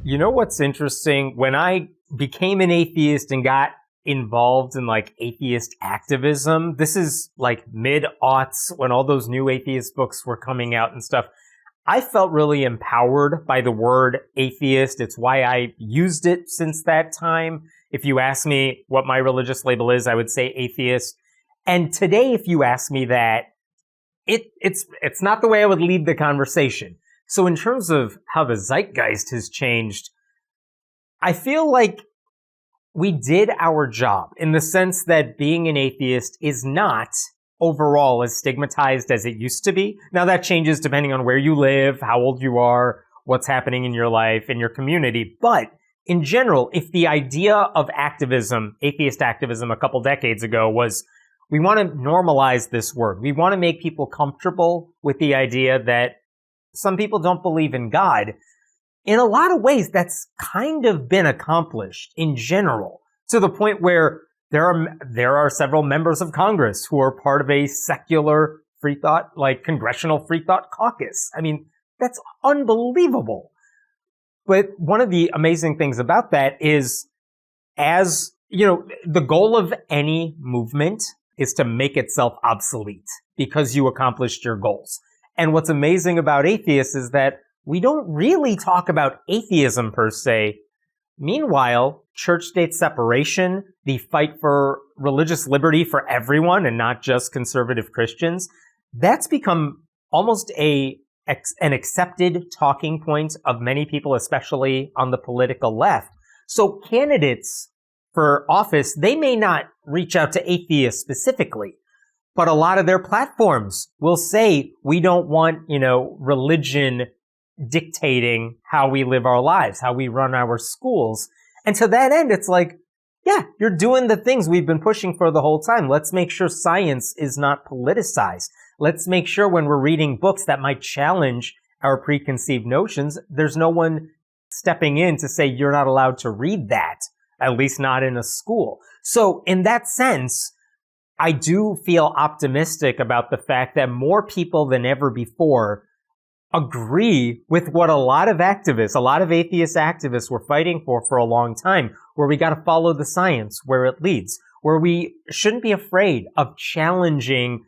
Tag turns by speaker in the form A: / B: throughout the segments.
A: You know what's interesting? When I became an atheist and got involved in like atheist activism, this is like mid-aughts when all those new atheist books were coming out and stuff. I felt really empowered by the word atheist. It's why I used it since that time. If you ask me what my religious label is, I would say atheist. And today, if you ask me that, it's not the way I would lead the conversation. So in terms of how the zeitgeist has changed, I feel like we did our job in the sense that being an atheist is not overall as stigmatized as it used to be. Now that changes depending on where you live, how old you are, what's happening in your life, in your community. But in general, if the idea of activism, atheist activism a couple decades ago was, we want to normalize this word. We want to make people comfortable with the idea that some people don't believe in God. In a lot of ways, that's kind of been accomplished in general, to the point where there are several members of Congress who are part of a secular free thought, like Congressional Free Thought Caucus. I mean, that's unbelievable. But one of the amazing things about that is, as you know, the goal of any movement is to make itself obsolete because you accomplished your goals. And what's amazing about atheists is that we don't really talk about atheism per se. Meanwhile, church-state separation, the fight for religious liberty for everyone and not just conservative Christians, that's become almost an accepted talking point of many people, especially on the political left. So candidates for office, they may not reach out to atheists specifically, but a lot of their platforms will say, we don't want, religion dictating how we live our lives, how we run our schools. And to that end, it's like, yeah, you're doing the things we've been pushing for the whole time. Let's make sure science is not politicized. Let's make sure when we're reading books that might challenge our preconceived notions, there's no one stepping in to say you're not allowed to read that, at least not in a school. So in that sense, I do feel optimistic about the fact that more people than ever before agree with what a lot of atheist activists were fighting for a long time, where we got to follow the science where it leads, where we shouldn't be afraid of challenging,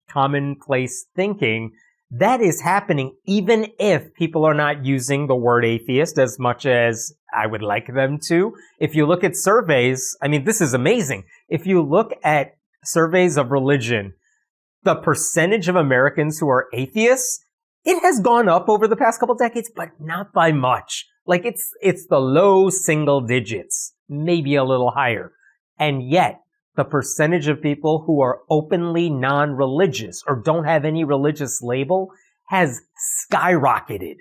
A: commonplace thinking. That is happening even if people are not using the word atheist as much as I would like them to. If you look at surveys, I mean, this is amazing. If you look at surveys of religion, the percentage of Americans who are atheists, it has gone up over the past couple decades, but not by much. Like it's the low single digits, maybe a little higher. And yet, the percentage of people who are openly non-religious or don't have any religious label has skyrocketed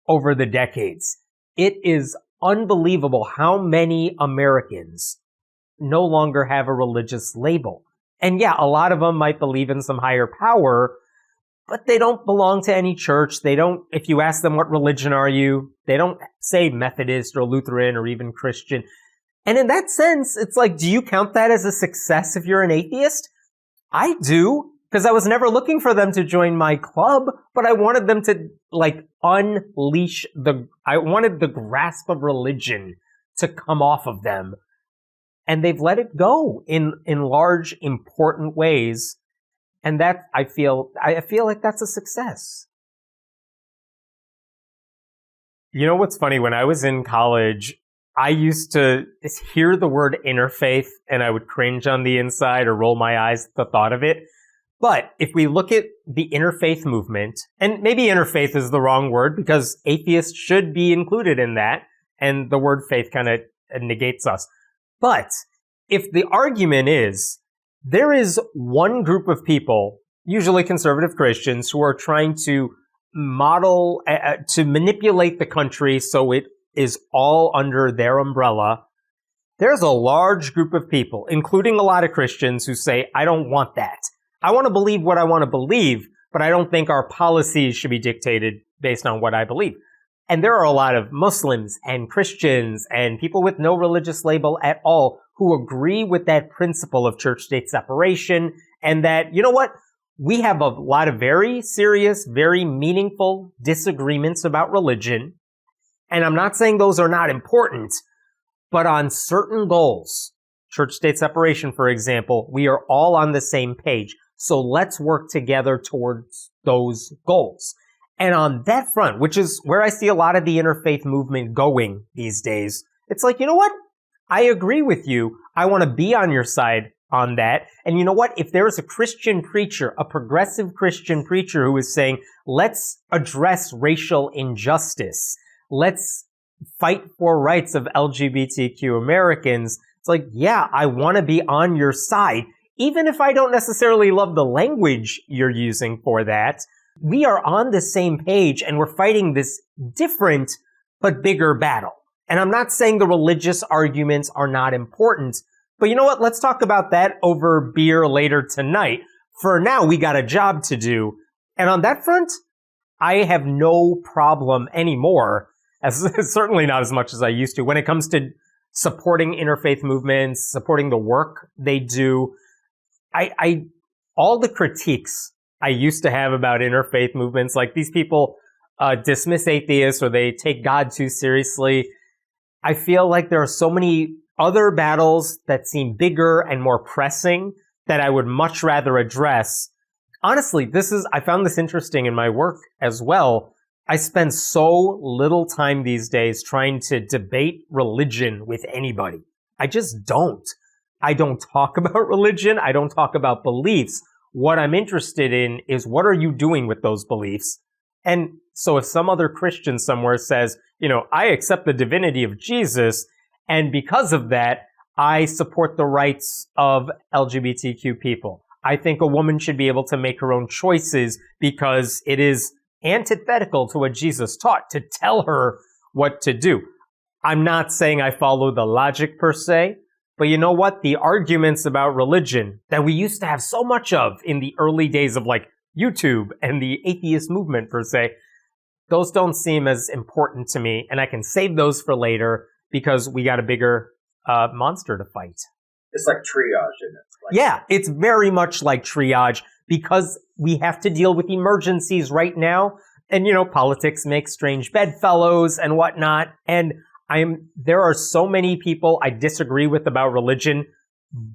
A: over the decades. It is unbelievable how many Americans no longer have a religious label. And yeah, a lot of them might believe in some higher power, but they don't belong to any church. If you ask them what religion are you, they don't say Methodist or Lutheran or even Christian. And in that sense, it's like, do you count that as a success if you're an atheist? I do, because I was never looking for them to join my club, but I wanted them to unleash I wanted the grasp of religion to come off of them. And they've let it go in large, important ways. And that, I feel like that's a success. You know what's funny? When I was in college, I used to hear the word interfaith and I would cringe on the inside or roll my eyes at the thought of it. But if we look at the interfaith movement, and maybe interfaith is the wrong word because atheists should be included in that, and the word faith kind of negates us. But if the argument is there is one group of people, usually conservative Christians, who are trying to to manipulate the country so it is all under their umbrella, there's a large group of people, including a lot of Christians, who say, I don't want that. I want to believe what I want to believe, but I don't think our policies should be dictated based on what I believe. And there are a lot of Muslims and Christians and people with no religious label at all who agree with that principle of church-state separation, and that, you know what, we have a lot of very serious, very meaningful disagreements about religion, And I'm not saying those are not important, but on certain goals, church-state separation, for example, we are all on the same page. So let's work together towards those goals. And on that front, which is where I see a lot of the interfaith movement going these days, it's like, you know what? I agree with you. I want to be on your side on that. And you know what? If there is a Christian preacher, a progressive Christian preacher who is saying, let's address racial injustice, let's fight for rights of LGBTQ Americans, it's like, yeah, I want to be on your side. Even if I don't necessarily love the language you're using for that, we are on the same page and we're fighting this different but bigger battle. And I'm not saying the religious arguments are not important, but you know what? Let's talk about that over beer later tonight. For now, we got a job to do. And on that front, I have no problem anymore, certainly not as much as I used to, when it comes to supporting interfaith movements, supporting the work they do. All the critiques I used to have about interfaith movements, like these people dismiss atheists or they take God too seriously. I feel like there are so many other battles that seem bigger and more pressing that I would much rather address. Honestly, I found this interesting in my work as well. I spend so little time these days trying to debate religion with anybody. I just don't. I don't talk about religion. I don't talk about beliefs. What I'm interested in is, what are you doing with those beliefs? And so if some other Christian somewhere says, you know, I accept the divinity of Jesus, and because of that, I support the rights of LGBTQ people. I think a woman should be able to make her own choices because it is antithetical to what Jesus taught to tell her what to do. I'm not saying I follow the logic per se, but you know what? The arguments about religion that we used to have so much of in the early days of like YouTube and the atheist movement per se, those don't seem as important to me, and I can save those for later because we got a bigger monster to fight.
B: It's like triage, isn't it?
A: Yeah, it's very much like triage because we have to deal with emergencies right now. And, you know, politics makes strange bedfellows and whatnot. And there are so many people I disagree with about religion,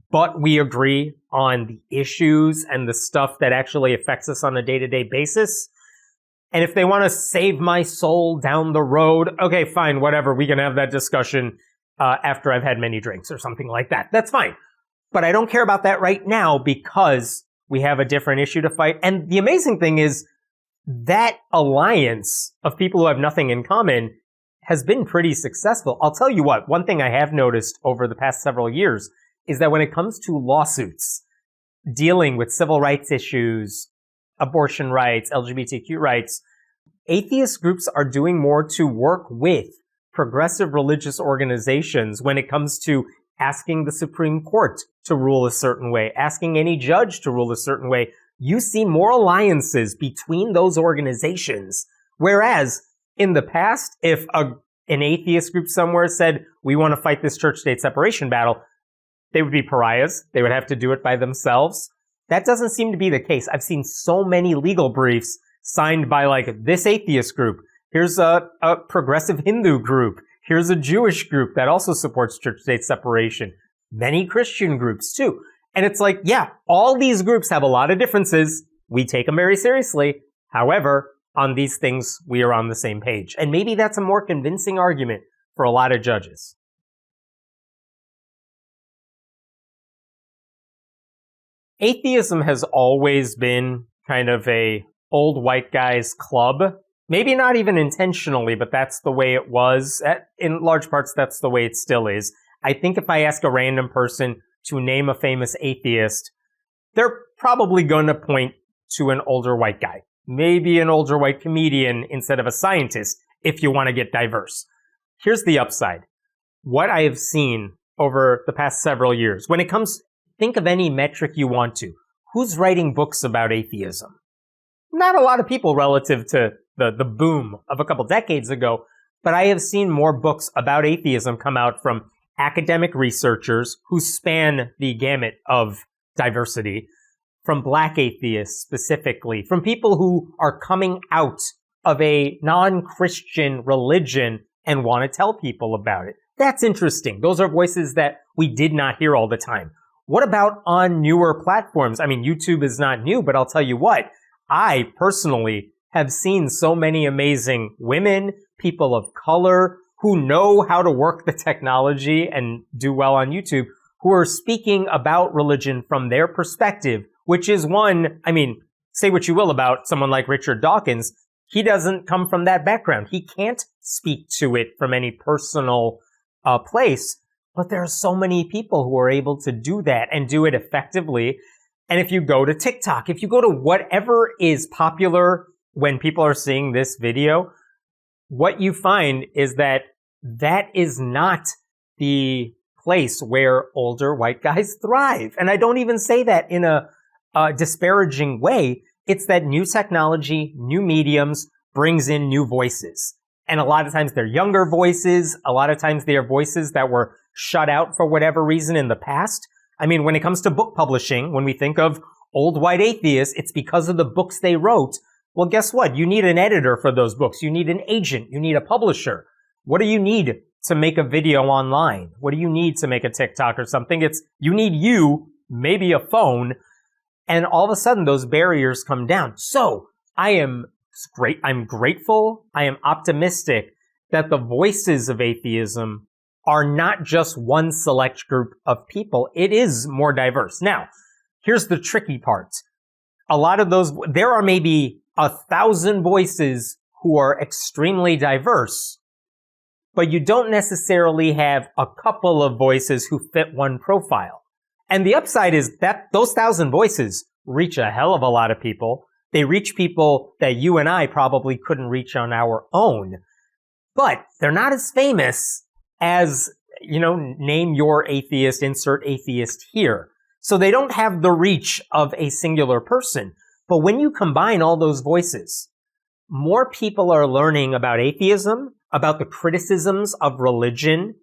A: but we agree on the issues and the stuff that actually affects us on a day-to-day basis. And if they want to save my soul down the road, okay, fine, whatever. We can have that discussion after I've had many drinks or something like that. That's fine. But I don't care about that right now because we have a different issue to fight. And the amazing thing is that alliance of people who have nothing in common has been pretty successful. I'll tell you what, one thing I have noticed over the past several years is that when it comes to lawsuits dealing with civil rights issues, abortion rights, LGBTQ rights, atheist groups are doing more to work with progressive religious organizations when it comes to asking the Supreme Court to rule a certain way, asking any judge to rule a certain way. You see more alliances between those organizations. Whereas in the past, if an atheist group somewhere said, we want to fight this church-state separation battle, they would be pariahs. They would have to do it by themselves. That doesn't seem to be the case. I've seen so many legal briefs signed by like this atheist group. Here's a progressive Hindu group. Here's a Jewish group that also supports church-state separation. Many Christian groups too. And it's like, yeah, all these groups have a lot of differences. We take them very seriously. However, on these things, we are on the same page. And maybe that's a more convincing argument for a lot of judges. Atheism has always been kind of a old white guy's club. Maybe not even intentionally, but that's the way it was. In large parts, that's the way it still is. I think if I ask a random person to name a famous atheist, they're probably going to point to an older white guy. Maybe an older white comedian instead of a scientist, if you want to get diverse. Here's the upside. What I have seen over the past several years, when it comes, think of any metric you want to. Who's writing books about atheism? Not a lot of people relative to the boom of a couple decades ago, but I have seen more books about atheism come out from academic researchers who span the gamut of diversity, from Black atheists specifically, from people who are coming out of a non-Christian religion and want to tell people about it. That's interesting. Those are voices that we did not hear all the time. What about on newer platforms? I mean, YouTube is not new, but I'll tell you what, I personally have seen so many amazing women, people of color, who know how to work the technology and do well on YouTube, who are speaking about religion from their perspective, which is one, I mean, say what you will about someone like Richard Dawkins, he doesn't come from that background. He can't speak to it from any personal place, but there are so many people who are able to do that and do it effectively. And if you go to TikTok, if you go to whatever is popular when people are seeing this video, what you find is that that is not the place where older white guys thrive. And I don't even say that in a disparaging way. It's that new technology, new mediums brings in new voices. And a lot of times they're younger voices. A lot of times they are voices that were shut out for whatever reason in the past. I mean, when it comes to book publishing, when we think of old white atheists, it's because of the books they wrote. Well, guess what? You need an editor for those books. You need an agent. You need a publisher. What do you need to make a video online? What do you need to make a TikTok or something? You need maybe a phone, and all of a sudden those barriers come down. So I'm grateful. I am optimistic that the voices of atheism are not just one select group of people. It is more diverse. Now, here's the tricky part. A lot of there are maybe 1,000 voices who are extremely diverse, but you don't necessarily have a couple of voices who fit one profile. And the upside is that those 1,000 voices reach a hell of a lot of people. They reach people that you and I probably couldn't reach on our own, but they're not as famous as, name your atheist, insert atheist here. So they don't have the reach of a singular person. But when you combine all those voices, more people are learning about atheism, about the criticisms of religion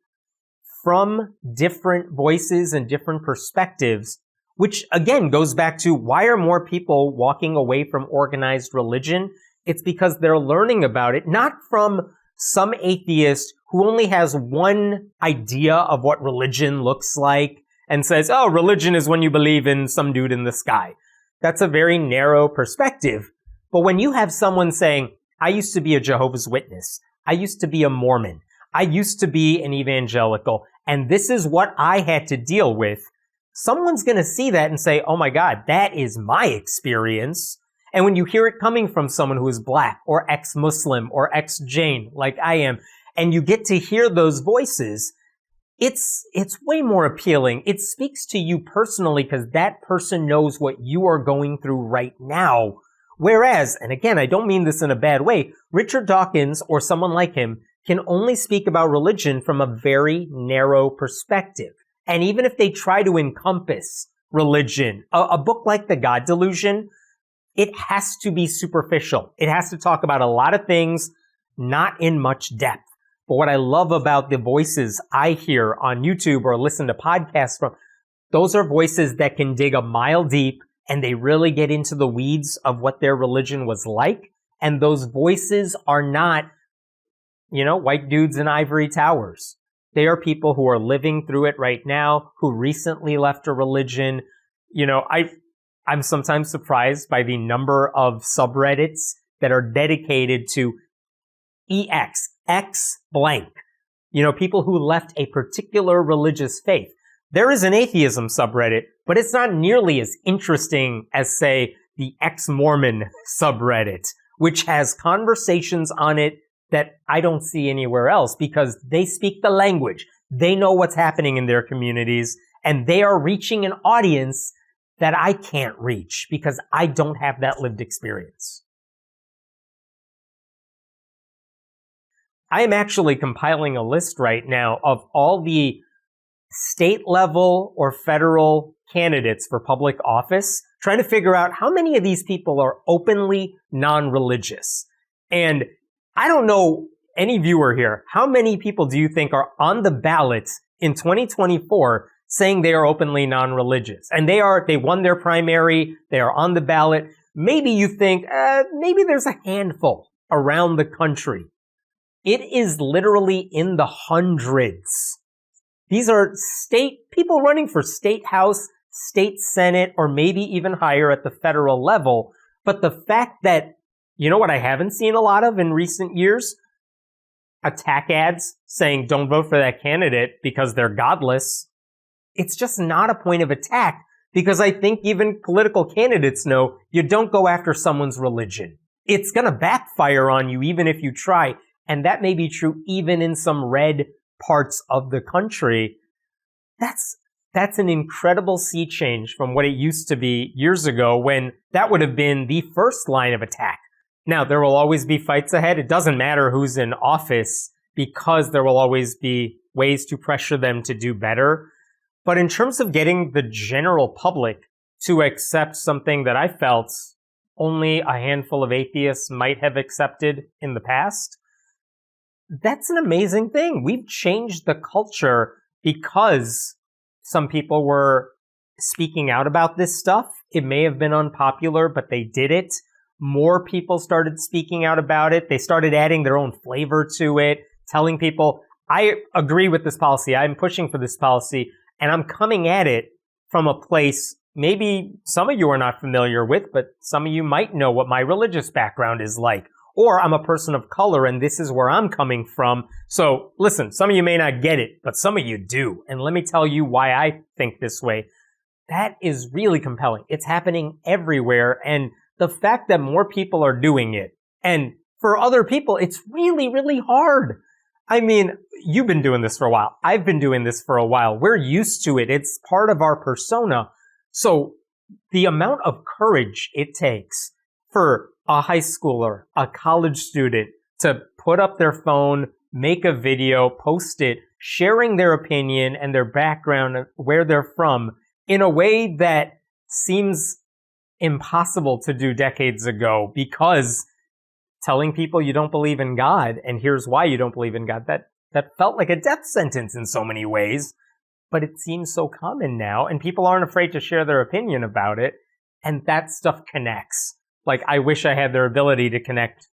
A: from different voices and different perspectives, which again goes back to why are more people walking away from organized religion? It's because they're learning about it, not from some atheist who only has one idea of what religion looks like and says, oh, religion is when you believe in some dude in the sky. That's a very narrow perspective. But when you have someone saying, I used to be a Jehovah's Witness, I used to be a Mormon, I used to be an evangelical, and this is what I had to deal with, someone's going to see that and say, oh my God, that is my experience. And when you hear it coming from someone who is black or ex-Muslim or ex-Jain like I am, and you get to hear those voices, it's way more appealing. It speaks to you personally because that person knows what you are going through right now. Whereas, and again, I don't mean this in a bad way, Richard Dawkins or someone like him can only speak about religion from a very narrow perspective. And even if they try to encompass religion, a book like The God Delusion, it has to be superficial. It has to talk about a lot of things, not in much depth. But what I love about the voices I hear on YouTube or listen to podcasts from, those are voices that can dig a mile deep and they really get into the weeds of what their religion was like. And those voices are not, white dudes in ivory towers. They are people who are living through it right now, who recently left a religion. I'm sometimes surprised by the number of subreddits that are dedicated to X blank. People who left a particular religious faith. There is an atheism subreddit, but it's not nearly as interesting as, say, the ex-Mormon subreddit, which has conversations on it that I don't see anywhere else because they speak the language. They know what's happening in their communities, and they are reaching an audience that I can't reach because I don't have that lived experience. I am actually compiling a list right now of all the state level or federal candidates for public office, trying to figure out how many of these people are openly non-religious. And I don't know any viewer here, how many people do you think are on the ballot in 2024 saying they are openly non-religious? And they won their primary, they are on the ballot. Maybe you think, maybe there's a handful around the country. It is literally in the hundreds. These are people running for state house, state senate, or maybe even higher at the federal level. But the fact that, you know what I haven't seen a lot of in recent years? Attack ads saying don't vote for that candidate because they're godless. It's just not a point of attack, because I think even political candidates know you don't go after someone's religion. It's going to backfire on you even if you try. And that may be true even in some red parts of the country. That's an incredible sea change from what it used to be years ago, when that would have been the first line of attack. Now, there will always be fights ahead. It doesn't matter who's in office, because there will always be ways to pressure them to do better. But in terms of getting the general public to accept something that I felt only a handful of atheists might have accepted in the past, that's an amazing thing. We've changed the culture because some people were speaking out about this stuff. It may have been unpopular, but they did it. More people started speaking out about it. They started adding their own flavor to it, telling people, I agree with this policy. I'm pushing for this policy, and I'm coming at it from a place maybe some of you are not familiar with, but some of you might know what my religious background is like. Or I'm a person of color, and this is where I'm coming from. So listen, some of you may not get it, but some of you do. And let me tell you why I think this way. That is really compelling. It's happening everywhere. And the fact that more people are doing it, and for other people, it's really, really hard. I mean, you've been doing this for a while. I've been doing this for a while. We're used to it. It's part of our persona. So the amount of courage it takes for a high schooler, a college student to put up their phone, make a video, post it, sharing their opinion and their background, where they're from, in a way that seems impossible to do decades ago, because telling people you don't believe in God, and here's why you don't believe in God, that felt like a death sentence in so many ways, but it seems so common now, and people aren't afraid to share their opinion about it, and that stuff connects. Like, I wish I had their ability to connect.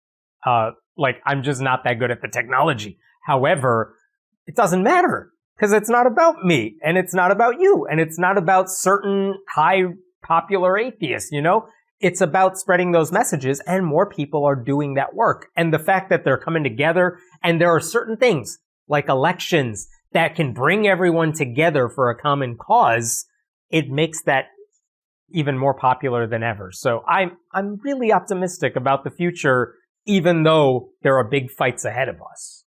A: I'm just not that good at the technology. However, it doesn't matter, because it's not about me, and it's not about you, and it's not about certain high popular atheists, you know? It's about spreading those messages, and more people are doing that work. And the fact that they're coming together, and there are certain things, like elections, that can bring everyone together for a common cause, it makes that even more popular than ever. So I'm really optimistic about the future, even though there are big fights ahead of us.